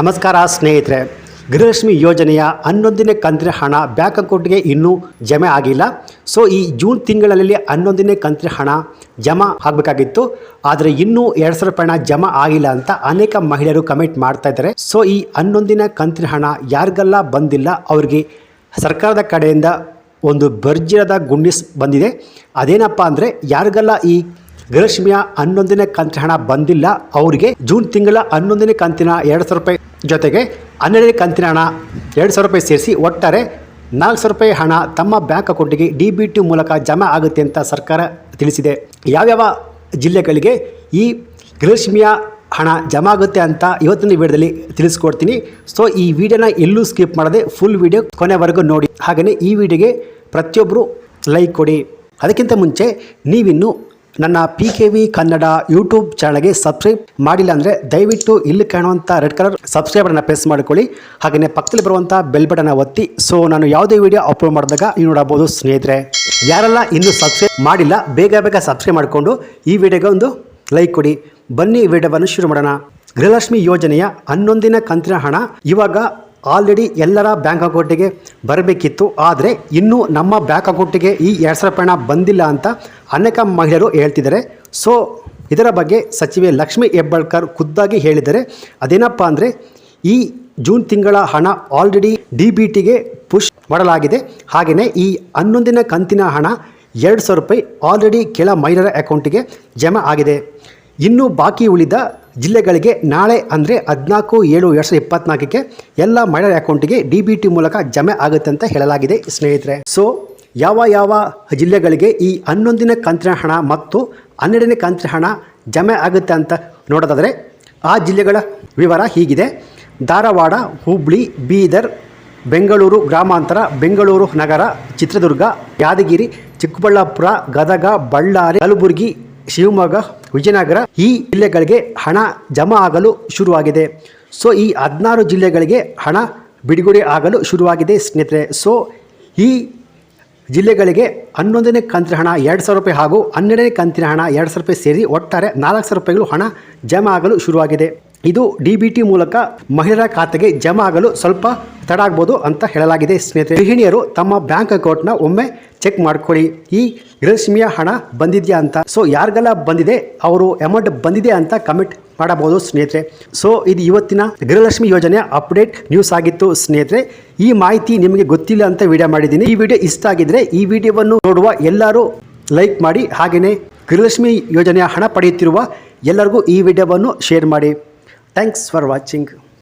ನಮಸ್ಕಾರ ಸ್ನೇಹಿತರೆ, ಗೃಹಲಕ್ಷ್ಮಿ ಯೋಜನೆಯ 11ನೇ ಕಂತಿನ ಹಣ ಬ್ಯಾಂಕ್ ಅಕೌಂಟ್ಗೆ ಇನ್ನೂ ಜಮೆ ಆಗಿಲ್ಲ. ಸೊ ಈ ಜೂನ್ ತಿಂಗಳಲ್ಲಿ 11ನೇ ಕಂತಿನ ಹಣ ಜಮಾ ಆಗಬೇಕಾಗಿತ್ತು. ಆದರೆ ಇನ್ನೂ 2,000 ರೂಪಾಯಿ ಹಣ ಜಮಾ ಆಗಿಲ್ಲ ಅಂತ ಅನೇಕ ಮಹಿಳೆಯರು ಕಮೆಂಟ್ ಮಾಡ್ತಾ ಇದ್ದಾರೆ. ಸೊ ಈ 11ನೇ ಕಂತಿನ ಹಣ ಯಾರಿಗೆಲ್ಲ ಬಂದಿಲ್ಲ ಅವರಿಗೆ ಸರ್ಕಾರದ ಕಡೆಯಿಂದ ಒಂದು ಭರ್ಜರಿಯಾದ ಗುಡ್ ನ್ಯೂಸ್ ಬಂದಿದೆ. ಅದೇನಪ್ಪ ಅಂದರೆ ಯಾರಿಗೆಲ್ಲ ಈ ಗೃಹಲಕ್ಷ್ಮಿಯ 11ನೇ ಕಂತಿನ ಹಣ ಬಂದಿಲ್ಲ ಅವರಿಗೆ ಜೂನ್ ತಿಂಗಳ 11ನೇ ಕಂತಿನ 2,000 ರೂಪಾಯಿ ಜೊತೆಗೆ 12ನೇ ಕಂತಿನ ಹಣ 2,000 ರೂಪಾಯಿ ಸೇರಿಸಿ ಒಟ್ಟಾರೆ 4,000 ರೂಪಾಯಿ ಹಣ ತಮ್ಮ ಬ್ಯಾಂಕ್ ಅಕೌಂಟಿಗೆ DBT ಮೂಲಕ ಜಮಾ ಆಗುತ್ತೆ ಅಂತ ಸರ್ಕಾರ ತಿಳಿಸಿದೆ. ಯಾವ್ಯಾವ ಜಿಲ್ಲೆಗಳಿಗೆ ಈ ಗೃಹಲಕ್ಷ್ಮಿಯ ಹಣ ಜಮಾ ಆಗುತ್ತೆ ಅಂತ ಇವತ್ತಿನ ವಿಡಿಯೋದಲ್ಲಿ ತಿಳಿಸ್ಕೊಡ್ತೀನಿ. ಸೊ ಈ ವಿಡಿಯೋನ ಎಲ್ಲೂ ಸ್ಕಿಪ್ ಮಾಡದೆ ಫುಲ್ ವಿಡಿಯೋ ಕೊನೆವರೆಗೂ ನೋಡಿ. ಹಾಗೆಯೇ ಈ ವಿಡಿಯೋಗೆ ಪ್ರತಿಯೊಬ್ಬರು ಲೈಕ್ ಕೊಡಿ. ಅದಕ್ಕಿಂತ ಮುಂಚೆ ನೀವಿನ್ನೂ ನನ್ನ PKV ಕನ್ನಡ ಯೂಟ್ಯೂಬ್ ಚಾನಲ್ಗೆ ಸಬ್ಸ್ಕ್ರೈಬ್ ಮಾಡಿಲ್ಲ ಅಂದರೆ ದಯವಿಟ್ಟು ಇಲ್ಲಿ ಕಾಣುವಂಥ ರೆಡ್ ಕಲರ್ ಸಬ್ಸ್ಕ್ರೈಬ್ ಬಟನ್ನ ಪ್ರೆಸ್ ಮಾಡಿಕೊಳ್ಳಿ. ಹಾಗೆಯೇ ಪಕ್ಕದಲ್ಲಿ ಬರುವಂಥ ಬೆಲ್ ಬಟನ್ನ ಒತ್ತಿ. ಸೊ ನಾನು ಯಾವುದೇ ವಿಡಿಯೋ ಅಪ್ಲೋಡ್ ಮಾಡಿದಾಗ ನೀವು ನೋಡಬಹುದು. ಸ್ನೇಹಿತರೆ, ಯಾರೆಲ್ಲ ಇನ್ನೂ ಸಬ್ಸ್ಕ್ರೈಬ್ ಮಾಡಿಲ್ಲ ಬೇಗ ಸಬ್ಸ್ಕ್ರೈಬ್ ಮಾಡಿಕೊಂಡು ಈ ವಿಡಿಯೋಗೆ ಒಂದು ಲೈಕ್ ಕೊಡಿ. ಬನ್ನಿ ವಿಡಿಯೋವನ್ನು ಶುರು ಮಾಡೋಣ. ಗೃಹಲಕ್ಷ್ಮಿ ಯೋಜನೆಯ 11ನೇ ಕಂತಿನ ಹಣ ಇವಾಗ ಆಲ್ರೆಡಿ ಎಲ್ಲರ ಬ್ಯಾಂಕ್ ಅಕೌಂಟಿಗೆ ಬರಬೇಕಿತ್ತು. ಆದರೆ ಇನ್ನೂ ನಮ್ಮ ಬ್ಯಾಂಕ್ ಅಕೌಂಟಿಗೆ ಈ 2,000 ರೂಪಾಯಿ ಹಣ ಬಂದಿಲ್ಲ ಅಂತ ಅನೇಕ ಮಹಿಳೆಯರು ಹೇಳ್ತಿದ್ದಾರೆ. ಸೊ ಇದರ ಬಗ್ಗೆ ಸಚಿವೆ ಲಕ್ಷ್ಮಿ ಹೆಬ್ಬಾಳ್ಕರ್ ಖುದ್ದಾಗಿ ಹೇಳಿದ್ದಾರೆ. ಅದೇನಪ್ಪ ಅಂದರೆ ಈ ಜೂನ್ ತಿಂಗಳ ಹಣ ಆಲ್ರೆಡಿ DBTಗೆ ಪುಷ್ ಮಾಡಲಾಗಿದೆ. ಹಾಗೆಯೇ ಈ 11ನೇ ಕಂತಿನ ಹಣ 2,000 ರೂಪಾಯಿ ಆಲ್ರೆಡಿ ಕೆಲ ಮಹಿಳೆಯರ ಅಕೌಂಟಿಗೆ ಜಮಾ ಆಗಿದೆ. ಇನ್ನು ಬಾಕಿ ಉಳಿದ ಜಿಲ್ಲೆಗಳಿಗೆ ನಾಳೆ ಅಂದರೆ 14/7/2024ಕ್ಕೆ ಎಲ್ಲ ಮಹಿಳೆಯರ ಅಕೌಂಟಿಗೆ DBT ಮೂಲಕ ಜಮೆ ಆಗುತ್ತೆ ಅಂತ ಹೇಳಲಾಗಿದೆ ಸ್ನೇಹಿತರೆ. ಸೊ ಯಾವ ಜಿಲ್ಲೆಗಳಿಗೆ ಈ 11ನೇ ಕಂತಿನ ಹಣ ಮತ್ತು 12ನೇ ಕಂತಿನ ಹಣ ಜಮೆ ಆಗುತ್ತೆ ಅಂತ ನೋಡೋದಾದರೆ ಆ ಜಿಲ್ಲೆಗಳ ವಿವರ ಹೀಗಿದೆ. ಧಾರವಾಡ, ಹುಬ್ಬಳ್ಳಿ, ಬೀದರ್, ಬೆಂಗಳೂರು ಗ್ರಾಮಾಂತರ, ಬೆಂಗಳೂರು ನಗರ, ಚಿತ್ರದುರ್ಗ, ಯಾದಗಿರಿ, ಚಿಕ್ಕಬಳ್ಳಾಪುರ, ಗದಗ, ಬಳ್ಳಾರಿ, ಕಲಬುರಗಿ, ಶಿವಮೊಗ್ಗ, ವಿಜಯನಗರ ಈ ಜಿಲ್ಲೆಗಳಿಗೆ ಹಣ ಜಮಾ ಆಗಲು ಶುರುವಾಗಿದೆ. ಸೊ ಈ 16 ಜಿಲ್ಲೆಗಳಿಗೆ ಹಣ ಬಿಡುಗಡೆ ಆಗಲು ಶುರುವಾಗಿದೆ ಸ್ನೇಹಿತರೆ. ಸೊ ಈ ಜಿಲ್ಲೆಗಳಿಗೆ 11ನೇ ಕಂತಿನ ಹಣ 2,000 ರೂಪಾಯಿ ಹಾಗೂ 12ನೇ ಕಂತಿನ ಹಣ 2,000 ರೂಪಾಯಿ ಸೇರಿ ಒಟ್ಟಾರೆ 4,000 ರೂಪಾಯಿಗಳು ಹಣ ಜಮಾ ಆಗಲು ಶುರುವಾಗಿದೆ. ಇದು DBT ಮೂಲಕ ಮಹಿಳೆಯರ ಖಾತೆಗೆ ಜಮಾ ಆಗಲು ಸ್ವಲ್ಪ ತಡ ಆಗ್ಬೋದು ಅಂತ ಹೇಳಲಾಗಿದೆ ಸ್ನೇಹಿತರೆ. ಗೃಹಿಣಿಯರು ತಮ್ಮ ಬ್ಯಾಂಕ್ ಅಕೌಂಟ್ನ ಒಮ್ಮೆ ಚೆಕ್ ಮಾಡ್ಕೊಳ್ಳಿ, ಈ ಗೃಹಲಕ್ಷ್ಮಿಯ ಹಣ ಬಂದಿದೆಯಾ ಅಂತ. ಸೊ ಯಾರಿಗೆಲ್ಲ ಬಂದಿದೆ ಅವರು ಅಮೌಂಟ್ ಬಂದಿದೆ ಅಂತ ಕಮೆಂಟ್ ಮಾಡಬಹುದು ಸ್ನೇಹಿತರೆ. ಸೊ ಇದು ಇವತ್ತಿನ ಗೃಹಲಕ್ಷ್ಮಿ ಯೋಜನೆಯ ಅಪ್ಡೇಟ್ ನ್ಯೂಸ್ ಆಗಿತ್ತು ಸ್ನೇಹಿತರೆ. ಈ ಮಾಹಿತಿ ನಿಮಗೆ ಗೊತ್ತಿಲ್ಲ ಅಂತ ವಿಡಿಯೋ ಮಾಡಿದ್ದೀನಿ. ಈ ವಿಡಿಯೋ ಇಷ್ಟ ಆಗಿದ್ರೆ ಈ ವಿಡಿಯೋವನ್ನು ನೋಡುವ ಎಲ್ಲರೂ ಲೈಕ್ ಮಾಡಿ. ಹಾಗೆಯೇ ಗೃಹಲಕ್ಷ್ಮಿ ಯೋಜನೆಯ ಹಣ ಪಡೆಯುತ್ತಿರುವ ಎಲ್ಲರಿಗೂ ಈ ವಿಡಿಯೋವನ್ನು ಶೇರ್ ಮಾಡಿ. Thanks for watching.